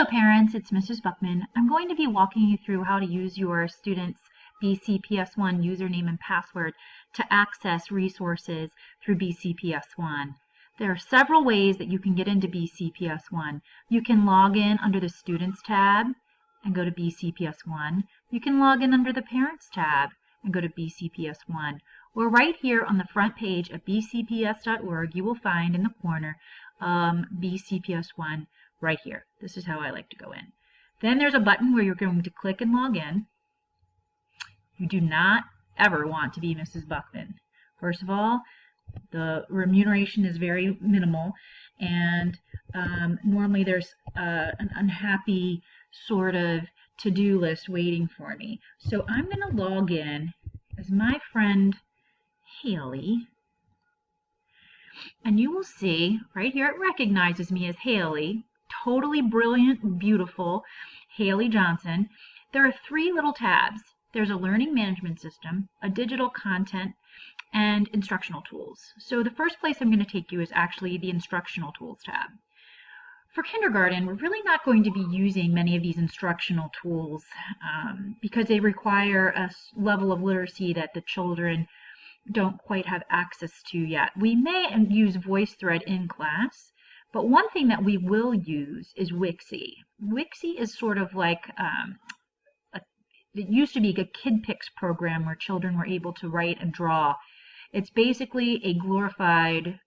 parents, it's Mrs. Buckman. I'm going to be walking you through how to use your student's BCPS1 username and password to access resources through BCPS1. There are several ways that you can get into BCPS1. You can log in under the Students tab and go to BCPS1. You can log in under the Parents tab and go to BCPS1. Or right here on the front page at bcps.org, you will find in the corner BCPS1 right here. This is how I like to go in. Then there's a button where you're going to click and log in. You do not ever want to be Mrs. Buckman. First of all, the remuneration is very minimal, and normally there's an unhappy sort of to-do list waiting for me. So I'm going to log in as my friend Haley, and you will see right here it recognizes me as Haley, totally brilliant, beautiful Haley Johnson. There are three little tabs. There's a learning management system, a digital content, and instructional tools. So the first place I'm going to take you is actually the instructional tools tab. For kindergarten, we're really not going to be using many of these instructional tools because they require a level of literacy that the children don't quite have access to yet. We may use VoiceThread in class, but one thing that we will use is Wixie. Wixie is sort of like it used to be a Kid Picks program where children were able to write and draw. It's basically a glorified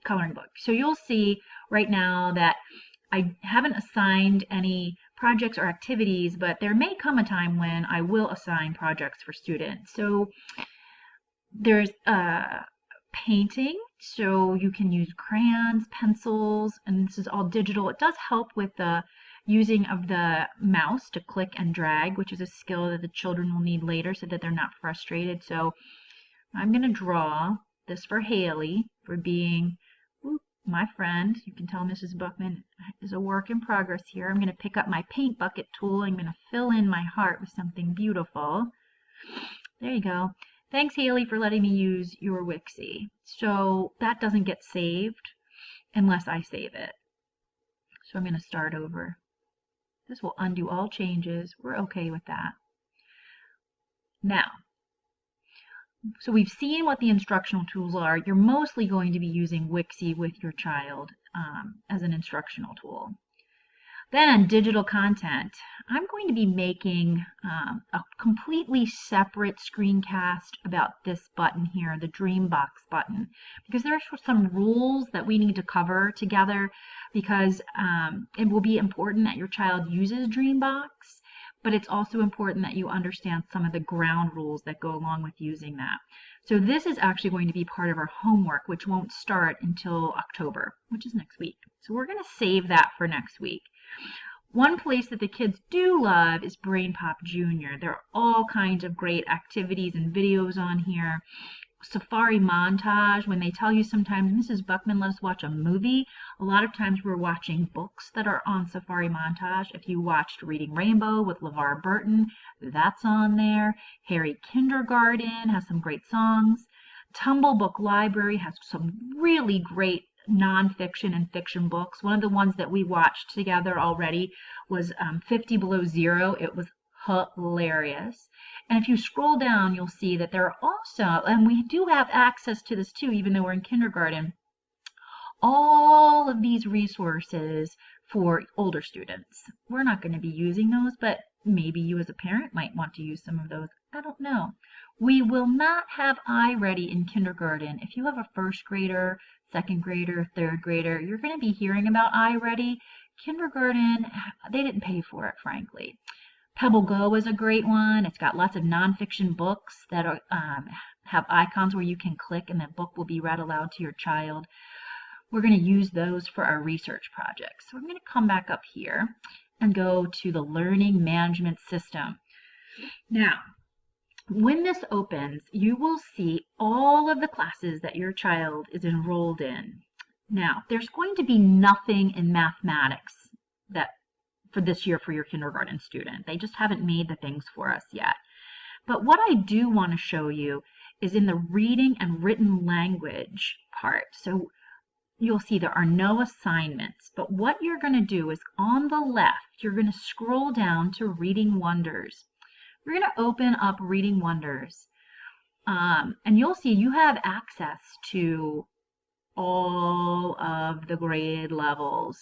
coloring book. So you'll see right now that I haven't assigned any projects or activities, but there may come a time when I will assign projects for students. So there's painting, so you can use crayons, pencils, and this is all digital. It does help with the using of the mouse to click and drag, which is a skill that the children will need later so that they're not frustrated. So I'm going to draw this for Haley for being my friend. You can tell Mrs. Buckman is a work in progress here. I'm going to pick up my paint bucket tool. I'm going to fill in my heart with something beautiful. There you go. Thanks, Haley, for letting me use your Wixie. So that doesn't get saved unless I save it. So I'm going to start over. This will undo all changes. We're okay with that. Now, so we've seen what the instructional tools are. You're mostly going to be using Wixie with your child as an instructional tool. Then digital content. I'm going to be making a completely separate screencast about this button here, the Dreambox button, because there are some rules that we need to cover together because it will be important that your child uses Dreambox, but it's also important that you understand some of the ground rules that go along with using that. So this is actually going to be part of our homework, which won't start until October, which is next week. So we're going to save that for next week. One place that the kids do love is Brain Pop Junior. There are all kinds of great activities and videos on here. Safari Montage, when they tell you sometimes, Mrs. Buckman, let us watch a movie, a lot of times we're watching books that are on Safari Montage. If you watched Reading Rainbow with LeVar Burton, that's on there. Harry Kindergarten has some great songs. Tumble Book Library has some really great nonfiction and fiction books. One of the ones that we watched together already was 50 Below Zero. It was hilarious. And if you scroll down, you'll see that there are also, and we do have access to this too, even though we're in kindergarten, all of these resources for older students. We're not going to be using those, but maybe you as a parent might want to use some of those. I don't know. We will not have iReady in kindergarten. If you have a first grader, second grader, third grader, you're going to be hearing about iReady. Kindergarten, they didn't pay for it, frankly. Pebble Go is a great one. It's got lots of nonfiction books that are, have icons where you can click and the book will be read aloud to your child. We're going to use those for our research projects. So I'm going to come back up here and go to the Learning Management System. Now, when this opens, you will see all of the classes that your child is enrolled in. Now, there's going to be nothing in mathematics for this year for your kindergarten student. They just haven't made the things for us yet. But what I do want to show you is in the reading and written language part. So you'll see there are no assignments, but what you're going to do is on the left, you're going to scroll down to Reading Wonders. You're going to open up Reading Wonders, and you'll see you have access to all of the grade levels.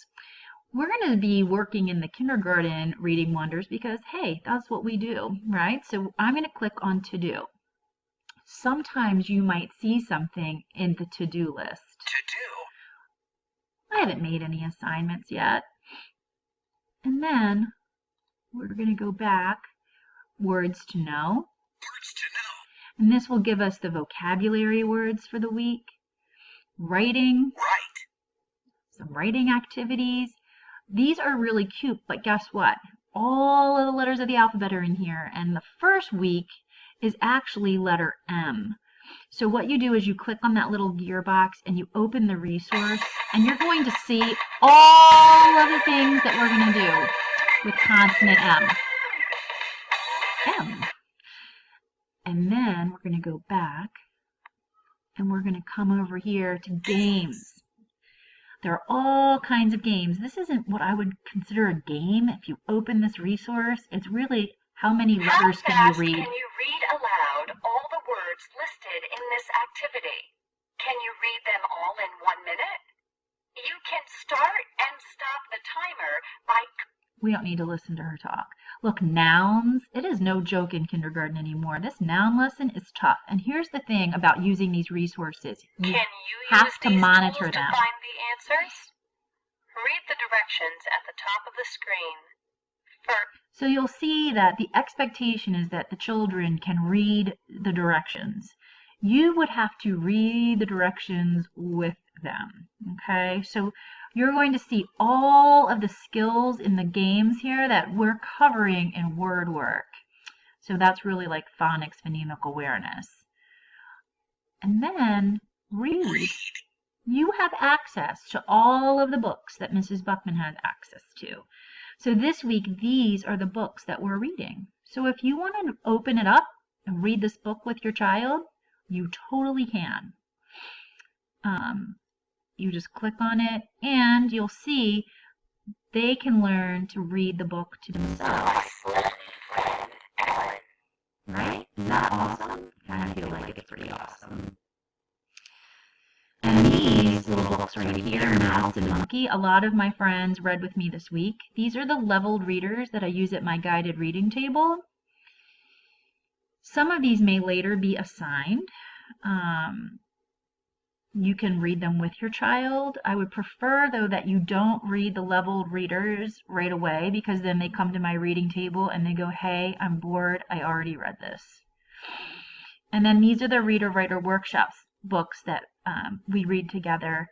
We're going to be working in the kindergarten Reading Wonders because, hey, that's what we do, right? So I'm going to click on To Do. Sometimes you might see something in the to-do list. To do. I haven't made any assignments yet. And then we're going to go back, Words to Know. Words to know. And this will give us the vocabulary words for the week. Writing. Write. Some writing activities. These are really cute, but guess what? All of the letters of the alphabet are in here, and the first week is actually letter M. So what you do is you click on that little gearbox and you open the resource, and you're going to see all of the things that we're going to do with consonant M. M. And then we're going to go back and we're going to come over here to games. There are all kinds of games. This isn't what I would consider a game. If you open this resource, it's really how many letters can you read. Can you read aloud all the words listed in this activity? Can you read them all in 1 minute? You can start and stop the timer by... We don't need to listen to her talk. Look, nouns. It is no joke in kindergarten anymore. This noun lesson is tough. And here's the thing about using these resources. You have to monitor them. To find the answers? Read the directions at the top of the screen. So you'll see that the expectation is that the children can read the directions. You would have to read the directions with them. Okay, so you're going to see all of the skills in the games here that we're covering in word work. So that's really like phonics, phonemic awareness. And then read. You have access to all of the books that Mrs. Buckman has access to. So this week, these are the books that we're reading. So if you want to open it up and read this book with your child, you totally can. You just click on it and you'll see they can learn to read the book to themselves. Right? Isn't that awesome? I feel like it's pretty awesome. And these little books right here, Mouse and Monkey, a lot of my friends read with me this week. These are the leveled readers that I use at my guided reading table. Some of these may later be assigned. You can read them with your child. I would prefer, though, that you don't read the leveled readers right away, because then they come to my reading table and they go, hey, I'm bored, I already read this. And then these are the reader-writer workshops books that we read together,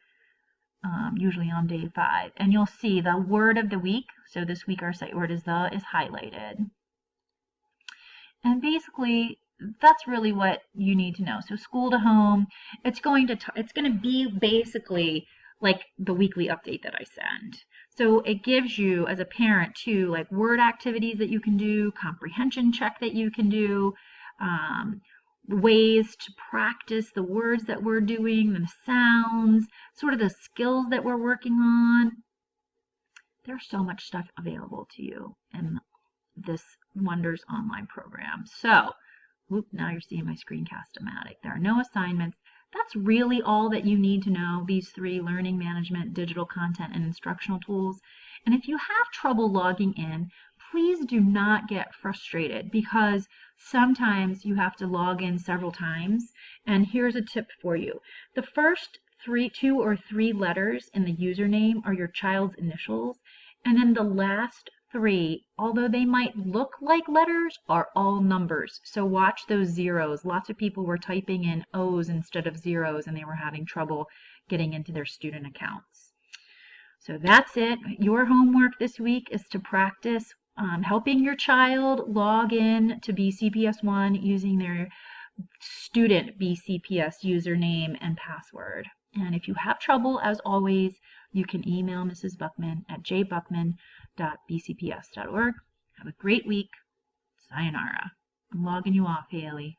usually on day 5. And you'll see the word of the week. So this week our sight word is the is highlighted. And basically, that's really what you need to know. So school to home, it's going to be basically like the weekly update that I send. So it gives you, as a parent, too, like word activities that you can do, comprehension check that you can do, ways to practice the words that we're doing, the sounds, sort of the skills that we're working on. There's so much stuff available to you in this Wonders online program. So, now you're seeing my screencast-o-matic. There are no assignments. That's really all that you need to know, these 3: learning management, digital content, and instructional tools. And if you have trouble logging in, please do not get frustrated, because sometimes you have to log in several times. And here's a tip for you. The first 2 or 3 letters in the username are your child's initials, and then the last 3, although they might look like letters, are all numbers. So watch those zeros. Lots of people were typing in O's instead of zeros, and they were having trouble getting into their student accounts. So that's it. Your homework this week is to practice helping your child log in to BCPS 1 using their student BCPS username and password. And if you have trouble, as always, you can email Mrs. Buckman at jbuckman@bcps.org. Have a great week. Sayonara. I'm logging you off, Haley.